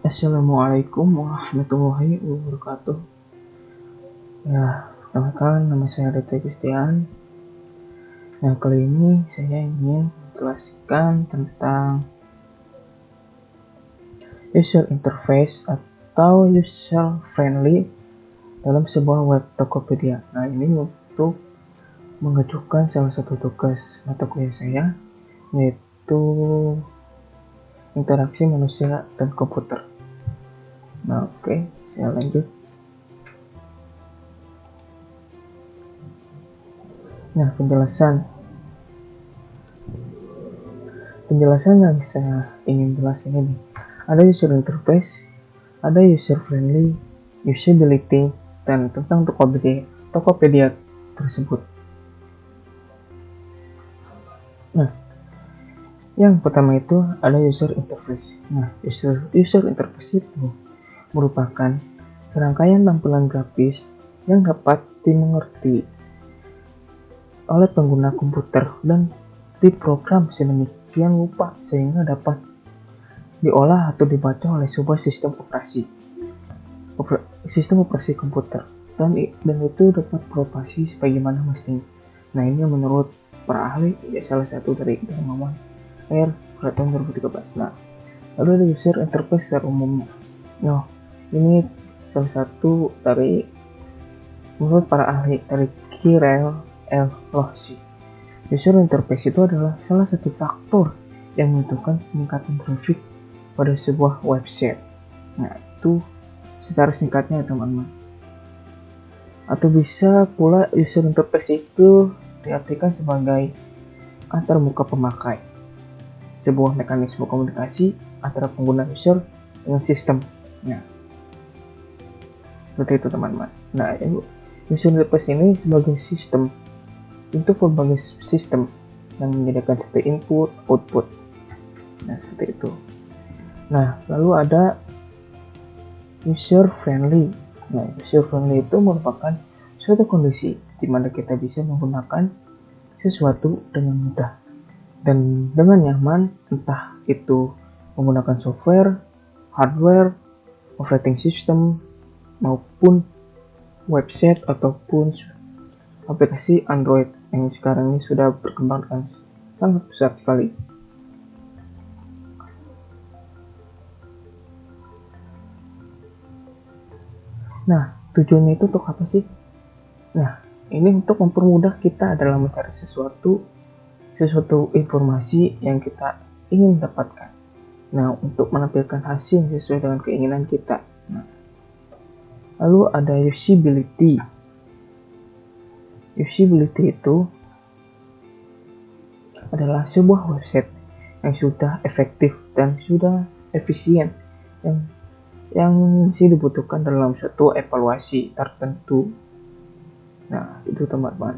Assalamualaikum warahmatullahi wabarakatuh. Ya, perkenalkan nama saya Rita Gustian. Nah, kali ini saya ingin menjelaskan tentang user interface atau user friendly dalam sebuah web Tokopedia. Nah, ini untuk mengajukan salah satu tugas mata kuliah saya, yaitu interaksi manusia dan komputer. Nah, oke, saya lanjut. Nah, penjelasan yang saya ingin jelaskan ini, ada user interface, ada user friendly, usability, dan tentang Tokopedia tersebut. Nah, yang pertama itu ada user interface. Nah, user interface itu merupakan serangkaian tampilan grafis yang dapat dimengerti oleh pengguna komputer dan diprogram sedemikian rupa sehingga dapat diolah atau dibaca oleh sebuah sistem operasi komputer dan itu dapat beroperasi sebagaimana mestinya. Nah, ini menurut para ahli ya salah satu dari ilmuwan Air tahun 2013. Nah, lalu ada user interface secara umumnya. Nah, ini salah satu dari menurut para ahli dari Kirel L. Rossi. User interface itu adalah salah satu faktor yang menentukan peningkatan traffic pada sebuah website. Nah, itu secara singkatnya teman-teman. Atau bisa pula user interface itu diartikan sebagai antarmuka pemakai, sebuah mekanisme komunikasi antara pengguna user dengan sistem. Nah, seperti itu teman-teman. Nah, user interface ini sebagai sistem untuk berbagai sistem yang menyediakan seperti input, output. Nah, seperti itu. Nah, lalu ada user friendly. Nah, user friendly itu merupakan suatu kondisi di mana kita bisa menggunakan sesuatu dengan mudah dan dengan nyaman, entah itu menggunakan software, hardware, operating system, maupun website ataupun aplikasi Android yang sekarang ini sudah berkembang dengan sangat besar sekali. Nah, tujuannya itu untuk apa sih? Nah, ini untuk mempermudah kita dalam mencari sesuatu informasi yang kita ingin dapatkan. Nah, untuk menampilkan hasil sesuai dengan keinginan kita. Nah, lalu ada usability. Usability itu adalah sebuah website yang sudah efektif dan sudah efisien yang masih dibutuhkan dalam suatu evaluasi tertentu. Nah, itu teman-teman.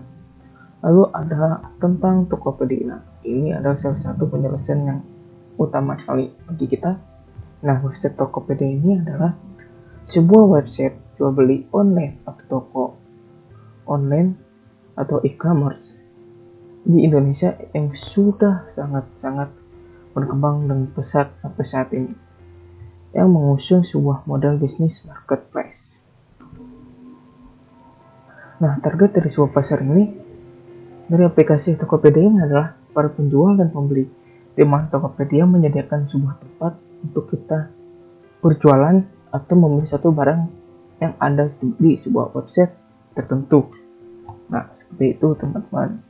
Lalu ada tentang Tokopedia. Ini adalah salah satu penjelasan yang utama sekali bagi kita. Nah, website Tokopedia ini adalah sebuah website jual beli online atau toko online atau e-commerce di Indonesia yang sudah sangat-sangat berkembang dengan pesat sampai saat ini, yang mengusung sebuah model bisnis marketplace. Nah, target dari sebuah pasar ini dari aplikasi Tokopedia ini adalah para penjual dan pembeli, di mana Tokopedia menyediakan sebuah tempat untuk kita berjualan atau membeli satu barang yang ada di sebuah website tertentu. Nah, seperti itu teman-teman.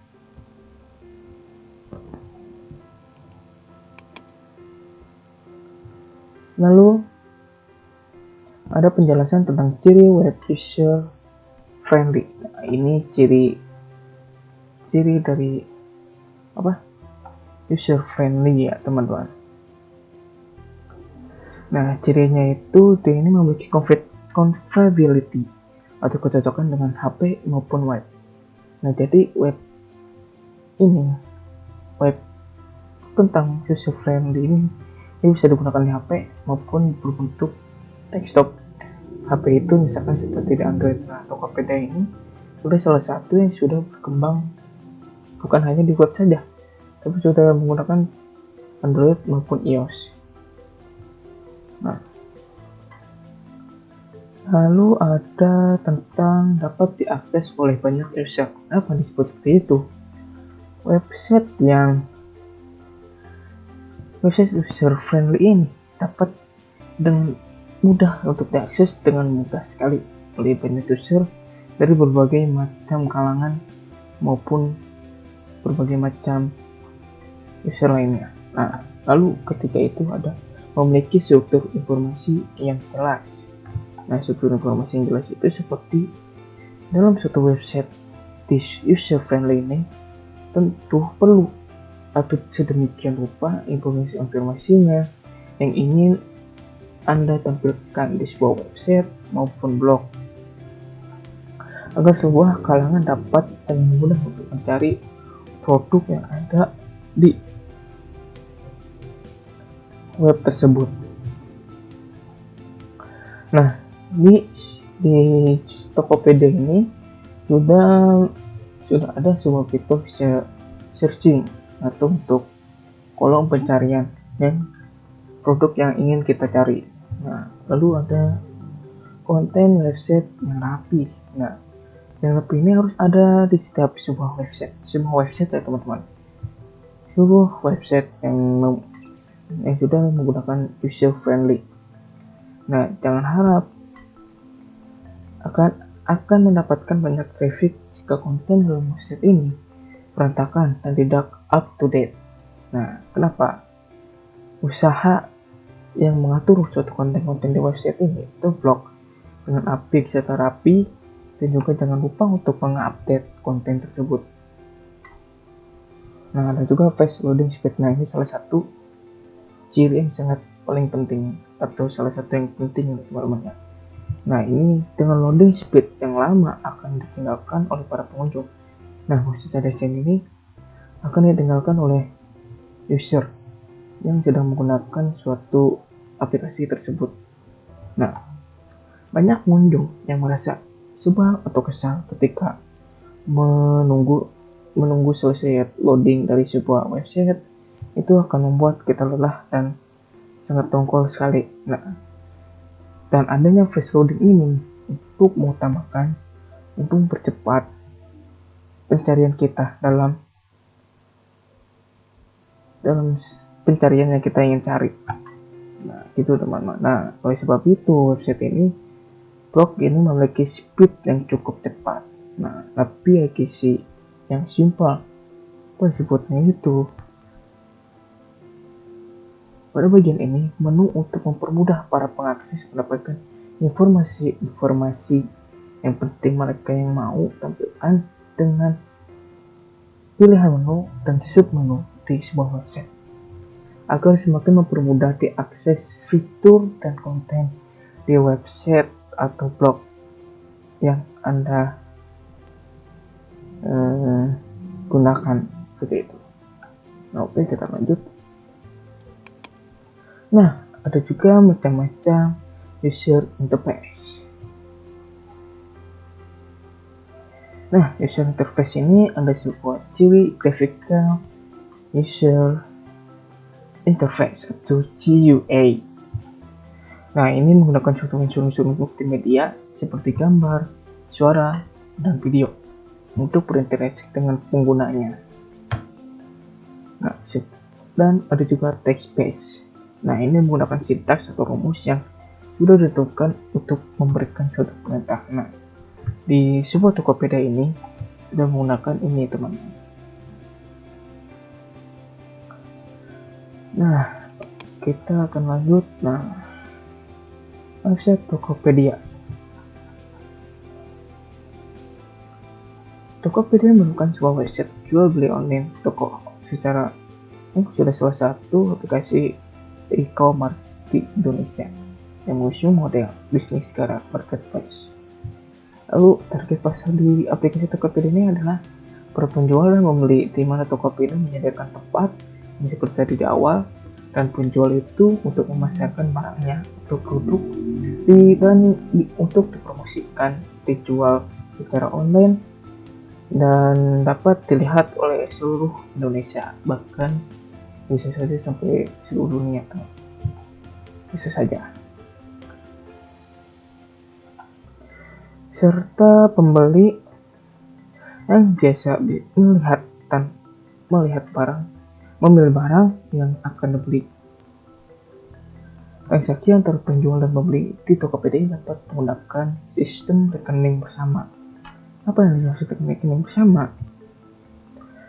Lalu ada penjelasan tentang ciri web user friendly. Nah, ini ciri dari user friendly ya teman-teman. Nah, cirinya itu dia ini memiliki compatibility atau kecocokan dengan HP maupun web. Nah, jadi web tentang user friendly ini bisa digunakan di HP maupun berbentuk desktop. HP itu misalkan seperti di Android. Nah, Tokopedia ini sudah salah satu yang sudah berkembang bukan hanya di web saja, tapi sudah menggunakan Android maupun iOS. Nah, Lalu ada tentang dapat diakses oleh banyak user. Apa disebut seperti itu? Website user friendly ini dapat dengan mudah untuk diakses dengan mudah sekali oleh banyak user dari berbagai macam kalangan maupun berbagai macam user lainnya. Nah, lalu ketika itu ada memiliki struktur informasi yang jelas. Nah, struktur informasi yang jelas itu seperti dalam suatu website user friendly ini tentu perlu atau sedemikian rupa informasinya yang ingin Anda tampilkan di sebuah website maupun blog agar sebuah kalangan dapat dengan mudah untuk mencari produk yang ada di web tersebut. Nah, di Tokopedia ini sudah ada sebuah fitur searching atau untuk kolom pencarian yang produk yang ingin kita cari. Nah, lalu ada konten website yang rapi. Nah, yang rapi ini harus ada di setiap sebuah website ya teman-teman. Sebuah website yang sudah menggunakan user friendly. Nah, jangan harap akan mendapatkan banyak traffic jika konten dalam website ini berantakan dan tidak up to date. Nah, kenapa? Usaha yang mengatur suatu konten-konten di website ini itu blog dengan apik serta rapi, dan juga jangan lupa untuk mengupdate konten tersebut. Nah, ada juga fast loading speed. Nah, ini salah satu ciri yang sangat paling penting atau salah satu yang penting teman-teman ya. Nah, ini dengan loading speed yang lama akan ditinggalkan oleh para pengunjung. Nah, maksudnya destinasi ini akan ditinggalkan oleh user yang sedang menggunakan suatu aplikasi tersebut. Nah, banyak pengunjung yang merasa sebal atau kesal ketika menunggu selesai loading dari sebuah website. Itu akan membuat kita lelah dan sangat tongkol sekali. Nah, dan adanya fast loading ini untuk mengutamakan untuk mempercepat pencarian kita dalam pencarian yang kita ingin cari. Nah, gitu teman-teman. Nah, oleh sebab itu website ini blog ini memiliki speed yang cukup cepat. Nah, tapi gizi yang simpel. Apa disebutnya itu? Pada bagian ini, menu untuk mempermudah para pengakses mendapatkan informasi yang penting mereka yang mau tampilkan dengan pilihan menu dan submenu di sebuah website agar semakin mempermudah diakses fitur dan konten di website atau blog yang Anda gunakan seperti itu. Nah, oke, kita lanjut. Nah, ada juga macam-macam user interface. Nah, user interface ini ada sebuah ciri graphical user interface atau GUI. Nah, ini menggunakan suatu unsur-unsur multimedia seperti gambar, suara, dan video untuk berinteraksi dengan penggunanya. Nah, dan ada juga text based. Nah, ini menggunakan sintaks atau rumus yang sudah ditentukan untuk memberikan suatu perintah. Nah, di sebuah Tokopedia ini sudah menggunakan ini teman-teman. Nah, kita akan lanjut. Nah, website Tokopedia. Tokopedia merupakan sebuah website jual beli online toko secara sudah salah satu aplikasi e-commerce di Indonesia yang mengusung model bisnis secara marketplace. Lalu target pasar di aplikasi Tokopedia ini adalah para penjual yang membeli, di mana Tokopedia menyediakan tempat yang seperti tadi di awal, dan penjual itu untuk memasarkan barangnya atau produk untuk dipromosikan, dijual secara online dan dapat dilihat oleh seluruh Indonesia, bahkan bisa saja sampai seluruh dunia, bisa saja. serta pembeli yang biasa memilih barang yang akan dibeli. Transaksi antara penjual dan pembeli di Tokopedia dapat menggunakan sistem rekening bersama. Apa yang dimaksud rekening bersama?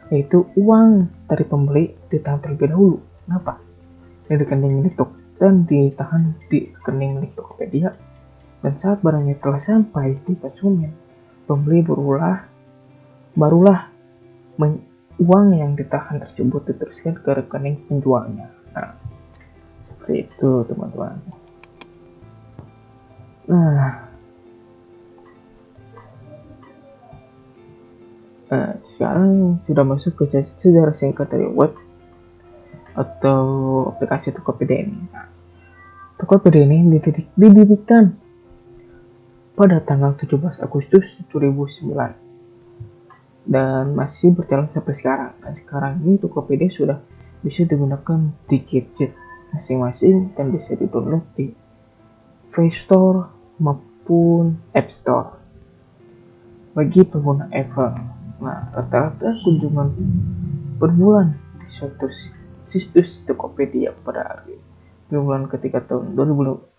Yaitu uang dari pembeli ditahan terlebih dahulu. Kenapa? Di rekening milik dan ditahan di rekening milik Tokopedia. Dan saat barangnya telah sampai di konsumen, pembeli barulah uang yang ditahan tersebut diteruskan ke rekening penjualnya. Nah, seperti itu teman-teman. Nah, sekarang sudah masuk ke sejarah singkat dari web atau aplikasi Tokopedia ini. Nah, Tokopedia ini didirikan pada tanggal 17 Agustus 2009 dan masih berjalan sampai sekarang. Dan sekarang ini Tokopedia sudah bisa digunakan di gadget masing-masing dan bisa di-download di Play Store maupun App Store bagi pengguna Apple. Nah, rata-rata kunjungan per bulan di situs Tokopedia pada bulan ketiga tahun 2018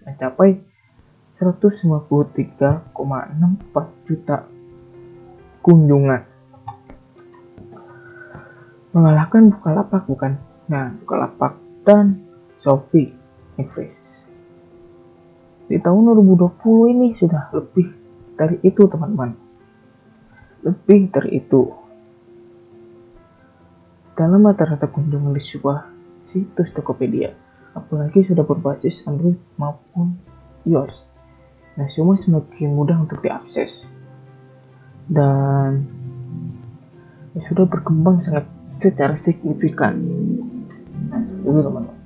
mencapai 153,64 juta kunjungan, mengalahkan Bukalapak Bukalapak dan Shopee Express. Di tahun 2020 ini sudah lebih dari itu teman-teman, lebih dari itu. Dalam rata-rata kunjungan di sebuah situs Tokopedia, apalagi sudah berbasis Android maupun iOS. Nah, semua semakin mudah untuk diakses dan sudah berkembang secara signifikan. Nah, itu teman-teman.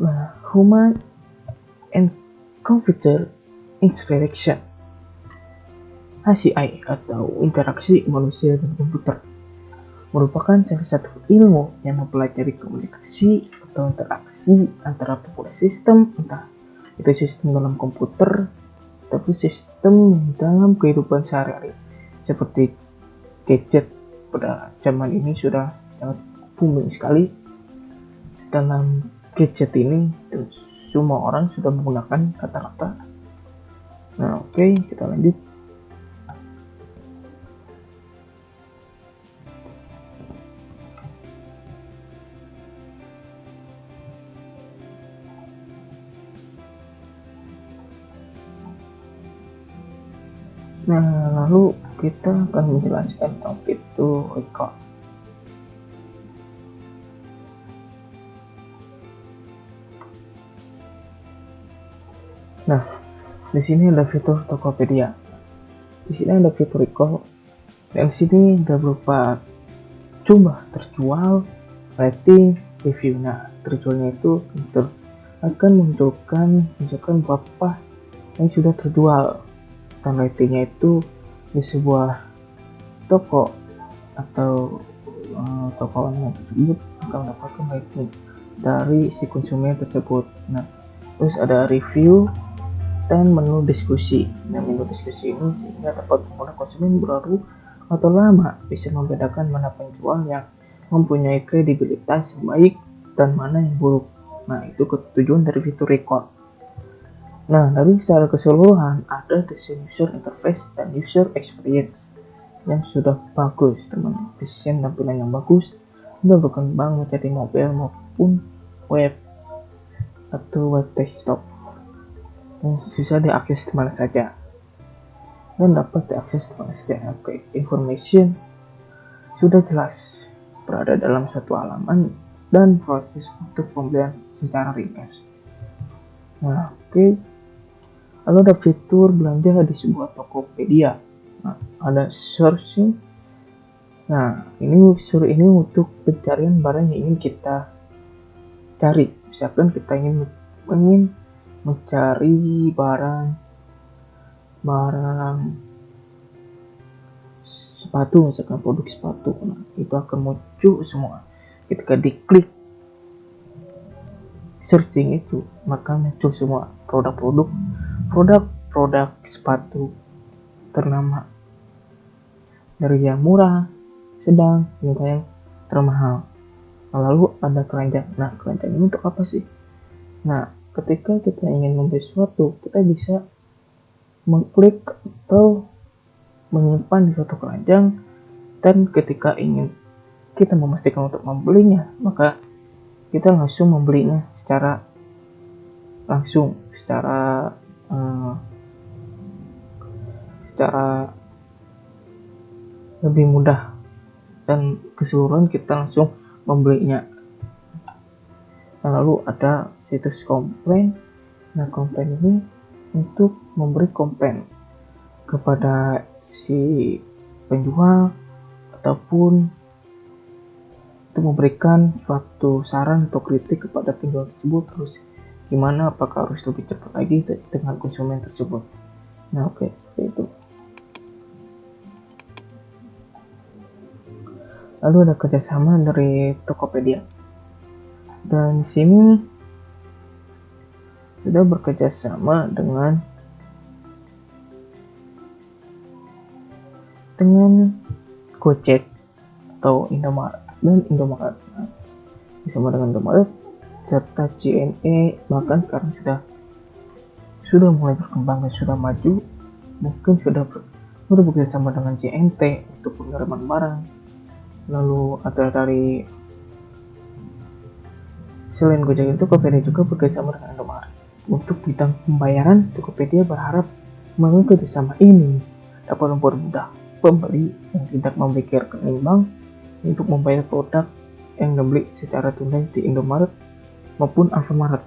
Nah, Human and Computer Interaction (HCI) atau interaksi manusia dan komputer merupakan salah satu ilmu yang mempelajari komunikasi atau interaksi antara pengguna sistem, entah itu sistem dalam komputer tapi sistem dalam kehidupan sehari-hari seperti gadget. Pada zaman ini sudah sangat booming sekali dalam gadget ini dan semua orang sudah menggunakan rata-rata. Nah, oke, kita lanjut. Nah, lalu kita akan menjelaskan tentang fitur record. Nah, di sini ada fitur Tokopedia. Di sini ada fitur record. Dan di sini ada berupa jumlah terjual, rating, review. Nah, terjualnya itu akan menunjukkan misalkan berapa yang sudah terjual. Dan ratingnya itu di sebuah toko atau toko online tersebut akan mendapatkan rating dari si konsumen tersebut. Nah, terus ada review dan menu diskusi. Nah, menu diskusi ini sehingga dapat membuat konsumen baru atau lama bisa membedakan mana penjual yang mempunyai kredibilitas yang baik dan mana yang buruk. Nah, itu tujuan dari fitur record. Nah, dari secara keseluruhan ada desain user interface dan user experience yang sudah bagus, teman. Desain tampilan yang bagus sudah berkembang menjadi mobile maupun web atau web desktop yang bisa diakses di mana saja dan dapat diakses di mana saja. Oke, information sudah jelas berada dalam suatu halaman dan proses untuk pembelian secara ringkas. Nah, oke. Lalu ada fitur belanja di sebuah Tokopedia. Nah, ada searching. Nah, fitur ini untuk pencarian barang yang ingin kita cari. Misalkan kita ingin mencari barang sepatu, misalkan produk sepatu. Nah, itu akan muncul semua ketika diklik searching itu, maka muncul semua produk sepatu ternama, dari yang murah, sedang, hingga yang termahal. Lalu ada keranjang. Nah, keranjang ini untuk apa sih? Nah, ketika kita ingin membeli sesuatu, kita bisa mengklik atau menyimpan di suatu keranjang, dan ketika ingin kita memastikan untuk membelinya, maka kita langsung membelinya secara lebih mudah, dan keseluruhan kita langsung membelinya. Lalu ada situs komplain. Nah, komplain ini untuk memberi komplain kepada si penjual ataupun untuk memberikan suatu saran atau kritik kepada penjual tersebut, terus gimana, apakah harus lebih cepat lagi dengan konsumen tersebut. Nah, oke, seperti itu. Lalu ada kerjasama dari Tokopedia, dan di sini sudah bekerjasama dengan Gojek atau Indomaret dan Indomaret. Nah, bersama dengan Indomaret serta JNE, bahkan sekarang sudah mulai berkembang dan sudah maju, mungkin sudah bekerjasama dengan JNT untuk pengiriman barang. Lalu ada dari selain Gojek itu, Tokopedia juga bekerjasama dengan Indomaret. Untuk bidang pembayaran, Tokopedia berharap melalui kerjasama ini dapat mempermudah pembeli yang tidak memiliki rekening bank untuk membayar produk yang dibeli secara tunai di Indomaret maupun Alfamart.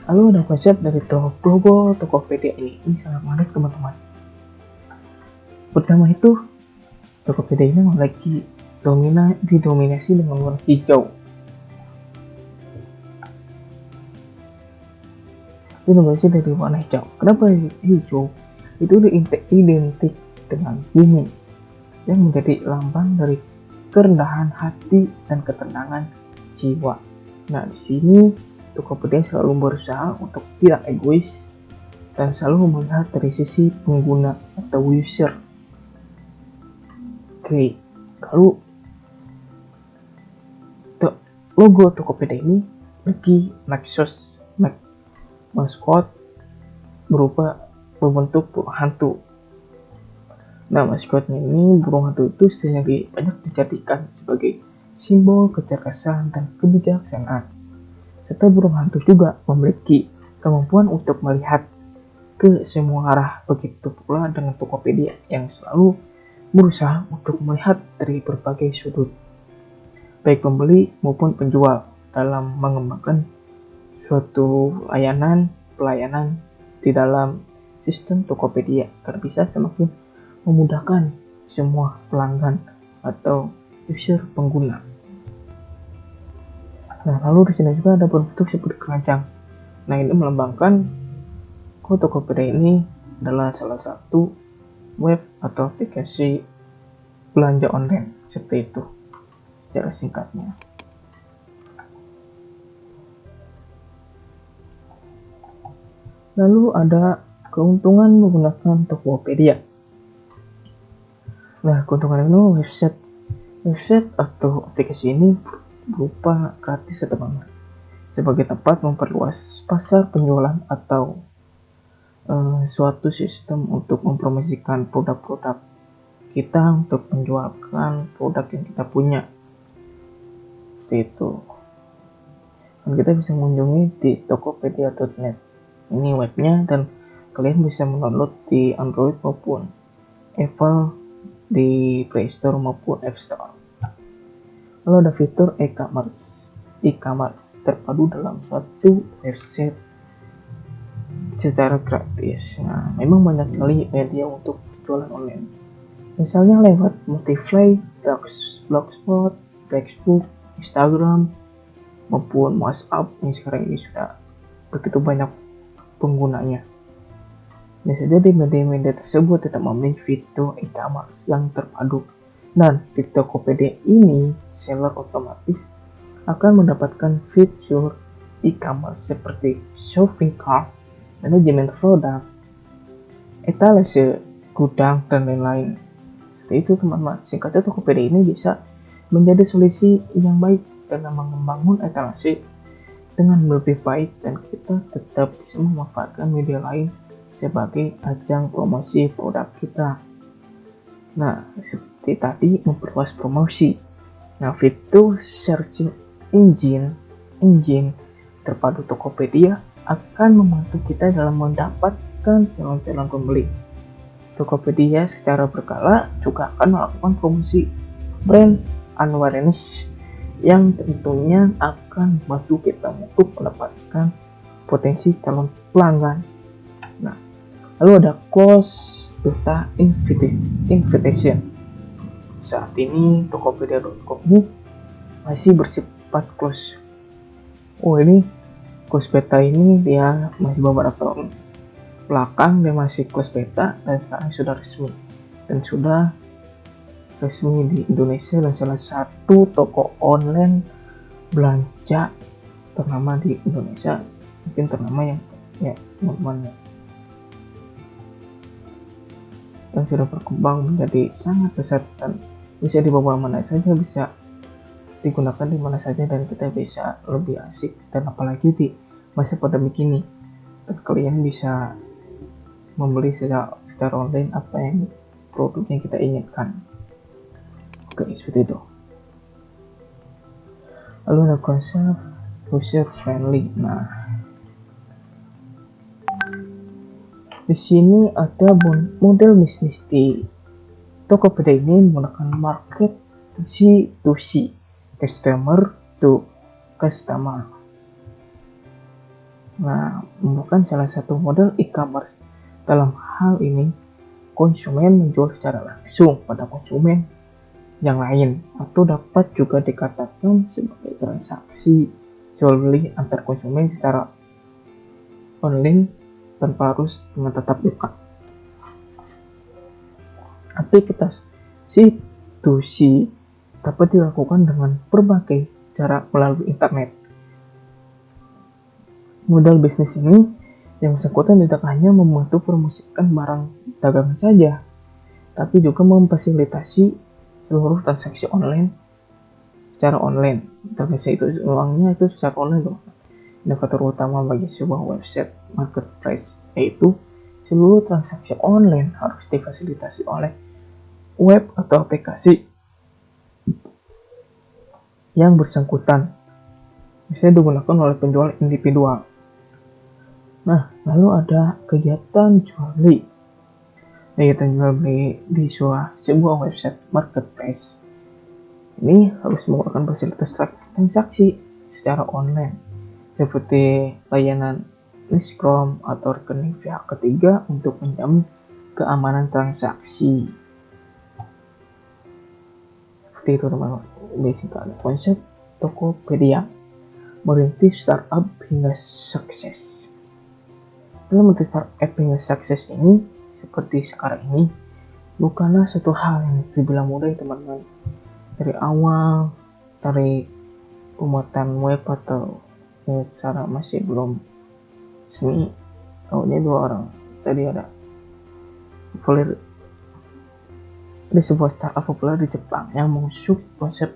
Lalu ada konsep dari logo Tokopedia ini sangat menarik, teman-teman. Pertama itu, Tokopedia ini memiliki didominasi dengan warna hijau. Didominasi dari warna hijau. Kenapa hijau? Itu identik dengan bumi yang menjadi lambang dari kerendahan hati dan ketenangan jiwa. Nah, di sini Tokopedia selalu berusaha untuk tidak egois dan selalu melihat dari sisi pengguna atau user. Oke, lalu logo Tokopedia ini memiliki maskot berupa berbentuk burung hantu. Nah, maskotnya ini, burung hantu itu banyak dijadikan sebagai simbol kecerdasan dan kebijaksanaan. Serta burung hantu juga memiliki kemampuan untuk melihat ke semua arah. Begitu pula dengan Tokopedia yang selalu berusaha untuk melihat dari berbagai sudut, baik pembeli maupun penjual, dalam mengembangkan suatu pelayanan di dalam sistem Tokopedia agar bisa semakin memudahkan semua pelanggan atau user pengguna. Nah, lalu di sini juga ada berbentuk seperti keranjang. Nah, ini melambangkan kalau Tokopedia ini adalah salah satu web atau aplikasi belanja online, seperti itu secara singkatnya. Lalu ada keuntungan menggunakan Tokopedia. Nah, keuntungan ini website atau aplikasi ini berupa gratis, teman-teman, sebagai tempat memperluas pasar penjualan atau suatu sistem untuk mempromosikan produk-produk kita, untuk menjualkan produk yang kita punya, seperti itu. Dan kita bisa mengunjungi di tokopedia.net, ini webnya, dan kalian bisa mendownload di Android maupun Apple, di Play Store maupun App Store. Lalu ada fitur e-commerce terpadu dalam suatu website secara gratis. Nah, memang banyak sekali media untuk jualan online, misalnya lewat Multifly, Blogspot, Facebook, Instagram, maupun WhatsApp yang sekarang ini sudah begitu banyak penggunanya. Bisa jadi media-media tersebut tetap memiliki fitur e-commerce yang terpadu. Dan di Tokopedia ini, seller otomatis akan mendapatkan fitur e-commerce seperti shopping cart, manajemen produk, etalase, gudang, dan lain-lain. Seperti itu teman-teman. Singkatnya Tokopedia ini bisa menjadi solusi yang baik dalam membangun etalase dengan lebih baik, dan kita tetap bisa memanfaatkan media lain sebagai ajang promosi produk kita. Nah, seperti tadi memperluas promosi. Nah, fitur searching engine terpadu Tokopedia akan membantu kita dalam mendapatkan calon-calon pembeli. Tokopedia secara berkala juga akan melakukan promosi brand awareness yang tentunya akan membantu kita untuk mendapatkan potensi calon pelanggan. Nah, lalu ada close beta invitation. Saat ini Tokopedia.com ini masih bersifat close. Ini close beta ini dia masih beberapa tahun belakang dia masih close beta, dan sekarang sudah resmi dan sudah resmi di Indonesia, dan salah satu toko online belanja ternama di Indonesia, mungkin ternama yang teman-teman, yang sudah berkembang menjadi sangat besar dan bisa dibawa mana saja, bisa digunakan di mana saja, dan kita bisa lebih asik, dan apalagi di masa pandemi ini, dan kalian bisa membeli secara online apa yang produknya kita inginkan. Oke, seperti itu. Lalu ada konsep user friendly. Nah, di sini ada model bisnis di Tokopedia ini menggunakan market C2C, customer to customer. Nah, merupakan salah satu model e-commerce. Dalam hal ini, konsumen menjual secara langsung pada konsumen yang lain, atau dapat juga dikatakan sebagai transaksi jual beli antar konsumen secara online tanpa harus dengan tatap muka. Aktivitas C2C dapat dilakukan dengan berbagai cara melalui internet. Modal bisnis ini yang bersangkutan tidak hanya membantu promosikan barang dagangan saja, tapi juga memfasilitasi seluruh transaksi online secara online. Transaksi itu uangnya itu secara online loh. Indikator utama bagi sebuah website marketplace yaitu seluruh transaksi online harus difasilitasi oleh web atau aplikasi yang bersangkutan, bisa digunakan oleh penjual individual. Nah, lalu ada kegiatan jual beli. Kegiatan jual beli di sebuah website marketplace ini harus menggunakan fasilitas transaksi secara online, seperti layanan Instagram atau rekening pihak ketiga untuk menjamin keamanan transaksi. Seperti itu teman-teman. Basic ada konsep Tokopedia merintis startup hingga sukses. Dalam merintis startup hingga sukses ini, seperti sekarang ini, bukanlah satu hal yang dibilang mudah ya teman-teman. Dari awal, dari pembuatan web atau cara masih belum semi, tahunya 2 orang. Tadi ada populer di sebuah startup populer di Jepang yang mengusung konsep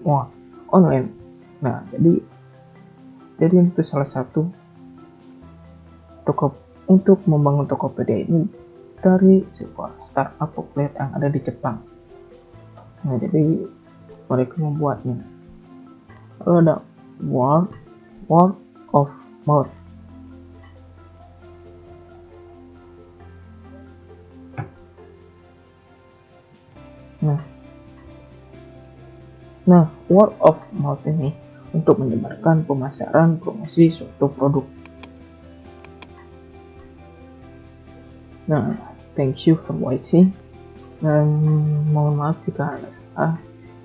online. Nah, jadi itu salah satu toko untuk membangun Tokopedia ini dari sebuah startup populer yang ada di Jepang. Nah, jadi mereka membuatnya. Lalu ada word of mouth. Nah, word of mouth ini untuk menyebarkan pemasaran promosi suatu produk. Nah, thank you for watching, dan mohon maaf jika ada salah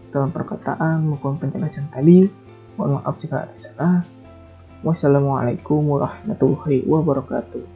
dalam perkataan maupun penjelasan tadi. Mohon maaf jika ada salah. Wassalamualaikum warahmatullahi wabarakatuh.